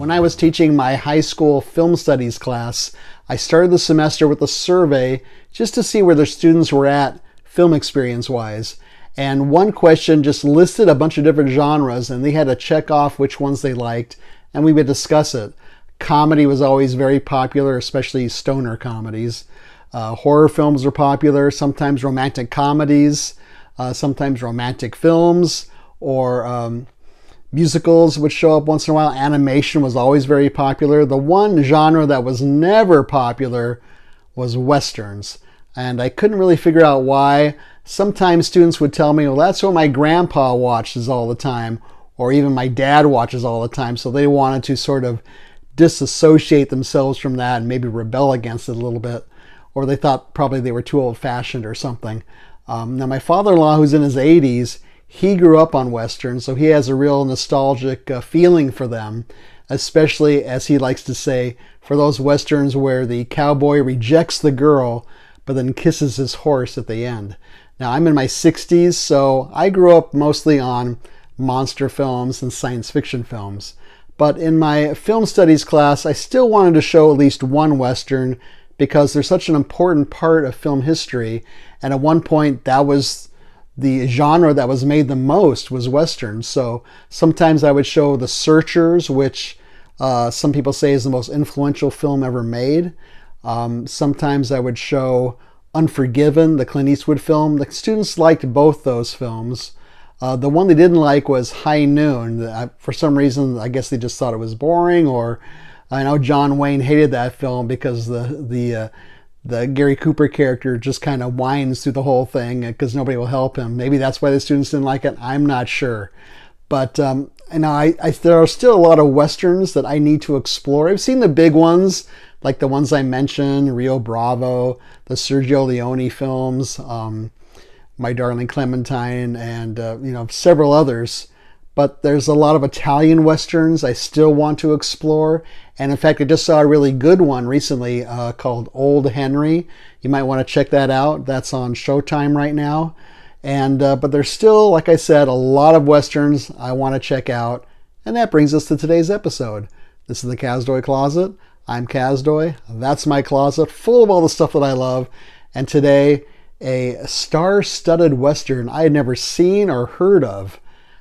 When I was teaching my high school film studies class, I started the semester with a survey just to see where the students were at film experience-wise. And one question just listed a bunch of different genres, and they had to check off which ones they liked, and we would discuss it. Comedy was always very popular, especially stoner comedies. Horror films were popular, sometimes romantic comedies, sometimes romantic films, or musicals would show up once in a while. Animation was always very popular. The one genre that was never popular was Westerns. And I couldn't really figure out why. Sometimes students would tell me, well, that's what my grandpa watches all the time, or even my dad watches all the time. So they wanted to sort of disassociate themselves from that and maybe rebel against it a little bit. Or they thought probably they were too old-fashioned or something. Now my father-in-law, who's in his 80s, he grew up on Westerns, so he has a real nostalgic feeling for them, especially, as he likes to say, for those Westerns where the cowboy rejects the girl but then kisses his horse at the end. Now, I'm in my 60s, so I grew up mostly on monster films and science fiction films. But in my film studies class, I still wanted to show at least one Western because they're such an important part of film history. And at one point, that was the genre that was made the most, was Westerns. So sometimes I would show The Searchers, which some people say is the most influential film ever made. Sometimes I would show Unforgiven, the Clint Eastwood film. The students liked both those films. The one they didn't like was High Noon. For some reason, I guess they just thought it was boring, or I know John Wayne hated that film because the Gary Cooper character just kind of whines through the whole thing because nobody will help him. Maybe that's why the students didn't like it. I'm not sure. But there are still a lot of Westerns that I need to explore. I've seen the big ones, like the ones I mentioned, Rio Bravo, the Sergio Leone films, My Darling Clementine, and several others. But there's a lot of Italian Westerns I still want to explore. And in fact, I just saw a really good one recently called Old Henry. You might want to check that out. That's on Showtime right now. And but there's still, like I said, a lot of Westerns I want to check out. And that brings us to today's episode. This is the Kazdoy Closet. I'm Kazdoy. That's my closet full of all the stuff that I love. And today, a star-studded Western I had never seen or heard of.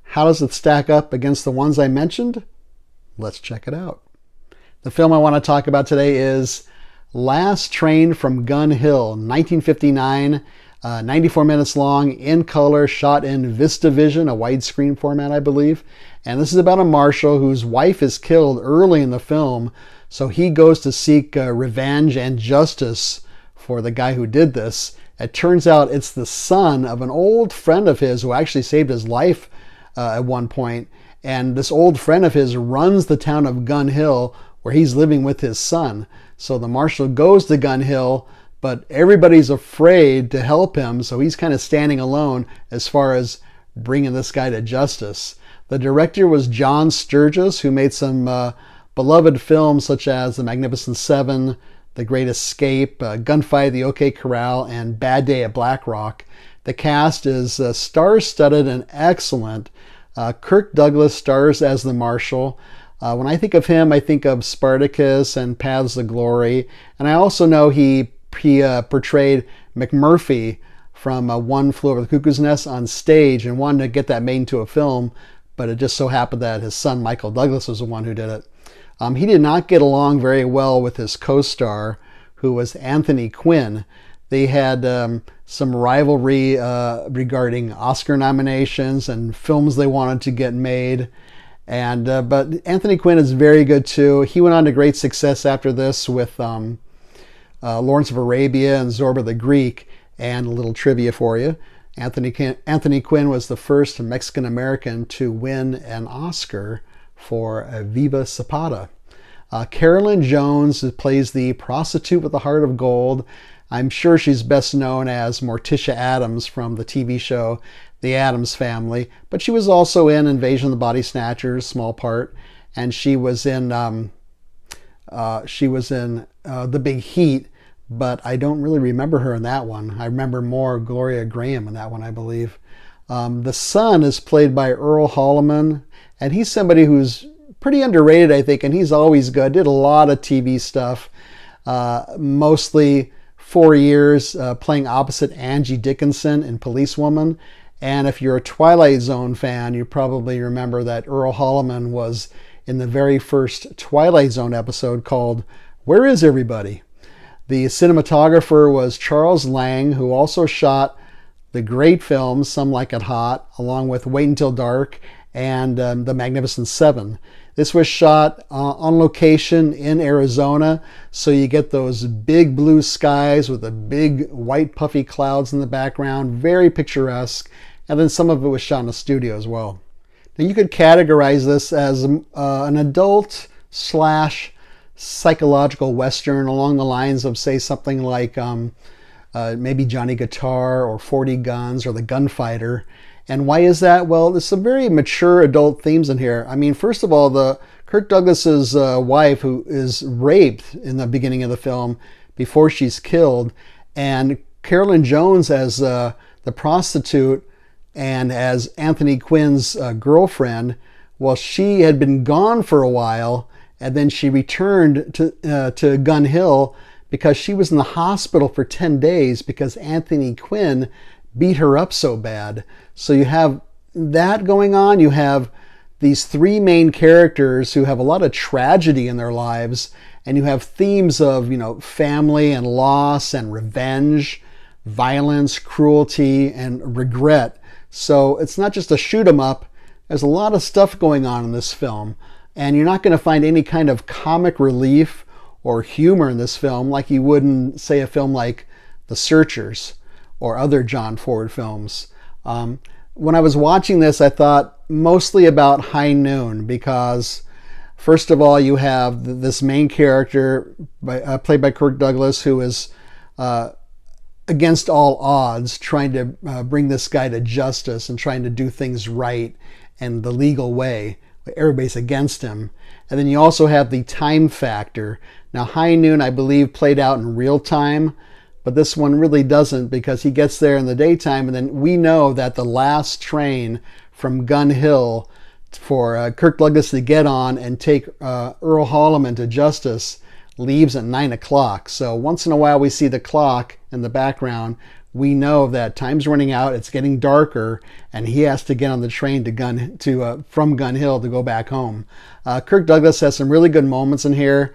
How does it stack up against the ones I mentioned? Let's check it out. The film I want to talk about today is Last Train from Gun Hill, 1959, 94 minutes long, in color, shot in VistaVision, a widescreen format, I believe. And this is about a marshal whose wife is killed early in the film, so he goes to seek revenge and justice for the guy who did this. It turns out it's the son of an old friend of his who actually saved his life at one point. And this old friend of his runs the town of Gun Hill where he's living with his son. So the marshal goes to Gun Hill, but everybody's afraid to help him. So he's kind of standing alone as far as bringing this guy to justice. The director was John Sturges, who made some beloved films such as The Magnificent Seven, The Great Escape, Gunfight at the OK Corral, and Bad Day at Black Rock. The cast is star-studded and excellent. Kirk Douglas stars as the marshal. When I think of him, I think of Spartacus and Paths of Glory. And I also know he portrayed McMurphy from One Flew Over the Cuckoo's Nest on stage and wanted to get that made into a film, but it just so happened that his son Michael Douglas was the one who did it. He did not get along very well with his co-star, who was Anthony Quinn. They had some rivalry regarding Oscar nominations and films they wanted to get made. But Anthony Quinn is very good too. He went on to great success after this with Lawrence of Arabia and Zorba the Greek. And a little trivia for you. Anthony Quinn was the first Mexican-American to win an Oscar for Viva Zapata. Carolyn Jones plays the prostitute with the heart of gold. I'm sure she's best known as Morticia Addams from the TV show The Addams Family, but she was also in Invasion of the Body Snatchers, small part, and she was in The Big Heat, but I don't really remember her in that one. I remember more Gloria Graham in that one, I believe. The son is played by Earl Holloman, and he's somebody who's pretty underrated, I think, and he's always good. Did a lot of TV stuff, mostly 4 years playing opposite Angie Dickinson in Policewoman. And if you're a Twilight Zone fan, you probably remember that Earl Holloman was in the very first Twilight Zone episode called Where Is Everybody? The cinematographer was Charles Lang, who also shot the great films Some Like It Hot, along with Wait Until Dark and The Magnificent Seven. This was shot on location in Arizona, so you get those big blue skies with the big white puffy clouds in the background, very picturesque, and then some of it was shot in a studio as well. Now you could categorize this as an adult slash psychological Western along the lines of, say, something like maybe Johnny Guitar or 40 Guns or The Gunfighter. And why is that? Well, there's some very mature adult themes in here. I mean, first of all, Kirk Douglas's wife, who is raped in the beginning of the film before she's killed, and Carolyn Jones as the prostitute and as Anthony Quinn's girlfriend. Well, she had been gone for a while, and then she returned to Gun Hill because she was in the hospital for 10 days because Anthony Quinn beat her up so bad. So you have that going on. You have these three main characters who have a lot of tragedy in their lives, and you have themes of, family and loss and revenge, violence, cruelty, and regret. So it's not just a shoot 'em up. There's a lot of stuff going on in this film, and you're not going to find any kind of comic relief or humor in this film like you would in, say, a film like The Searchers or other John Ford films. When I was watching this, I thought mostly about High Noon because, first of all, you have this main character played by Kirk Douglas, who is against all odds trying to bring this guy to justice and trying to do things right and the legal way. Everybody's against him. And then you also have the time factor. Now, High Noon, I believe, played out in real time, but this one really doesn't because he gets there in the daytime, and then we know that the last train from Gun Hill for Kirk Douglas to get on and take Earl Holloman to justice leaves at 9 o'clock. So once in a while we see the clock in the background. We know that time's running out, it's getting darker, and he has to get on the train from Gun Hill to go back home. Kirk Douglas has some really good moments in here.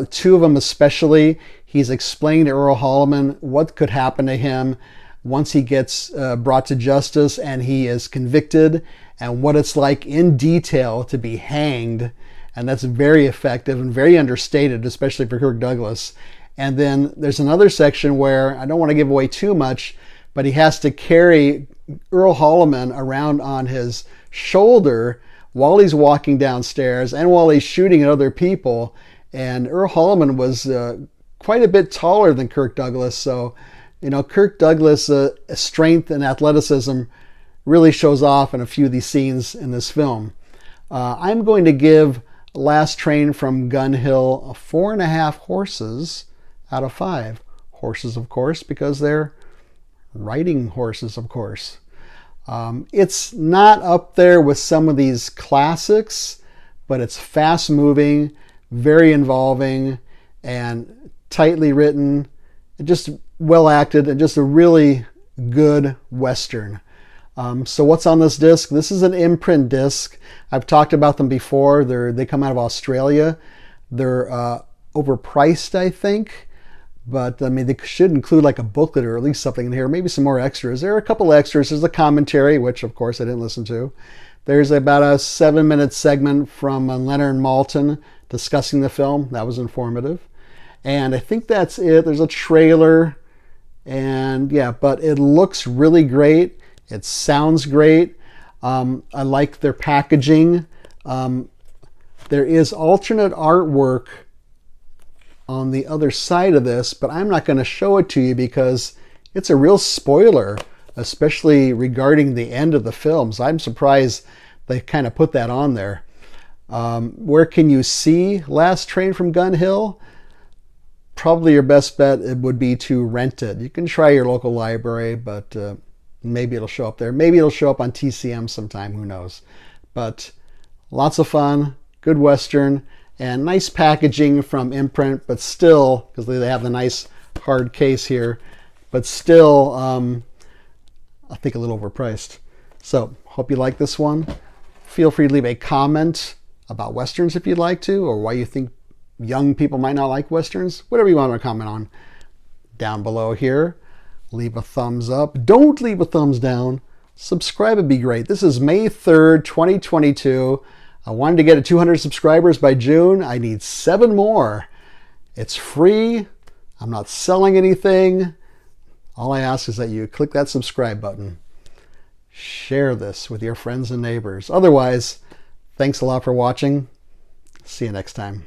Two of them especially. He's explained to Earl Holloman what could happen to him once he gets brought to justice and he is convicted, and what it's like in detail to be hanged. And that's very effective and very understated, especially for Kirk Douglas. And then there's another section where, I don't want to give away too much, but he has to carry Earl Holloman around on his shoulder while he's walking downstairs and while he's shooting at other people. And Earl Holloman was quite a bit taller than Kirk Douglas. So, Kirk Douglas' strength and athleticism really shows off in a few of these scenes in this film. I'm going to give Last Train from Gun Hill 4.5 horses out of 5. Horses, of course, because they're riding horses, of course. It's not up there with some of these classics, but it's fast moving, very involving, and tightly written, just well acted, and just a really good Western. So what's on this disc? This is an imprint disc. I've talked about them before. They come out of Australia. They're overpriced, I think. But I mean, they should include like a booklet or at least something in here, maybe some more extras. There are a couple extras. There's a commentary, which of course I didn't listen to. There's about a 7-minute segment from Leonard Maltin discussing the film. That was informative. And I think that's it. There's a trailer. And yeah, but it looks really great. It sounds great. I like their packaging. There is alternate artwork on the other side of this, but I'm not going to show it to you because it's a real spoiler, especially regarding the end of the films. I'm surprised they kind of put that on there. Where can you see Last Train from Gun Hill? Probably your best bet it would be to rent it. You can try your local library, but maybe it'll show up there. Maybe it'll show up on TCM sometime, who knows. But lots of fun, good Western, and nice packaging from Imprint, but still, because they have the nice hard case here, but still, I think a little overpriced. So, hope you like this one. Feel free to leave a comment about Westerns if you'd like to, or why you think young people might not like Westerns. Whatever you want to comment on down below here. Leave a thumbs up. Don't leave a thumbs down. Subscribe would be great. This is May 3rd, 2022. I wanted to get to 200 subscribers by June. I need 7 more. It's free. I'm not selling anything. All I ask is that you click that subscribe button. Share this with your friends and neighbors. Otherwise, thanks a lot for watching. See you next time.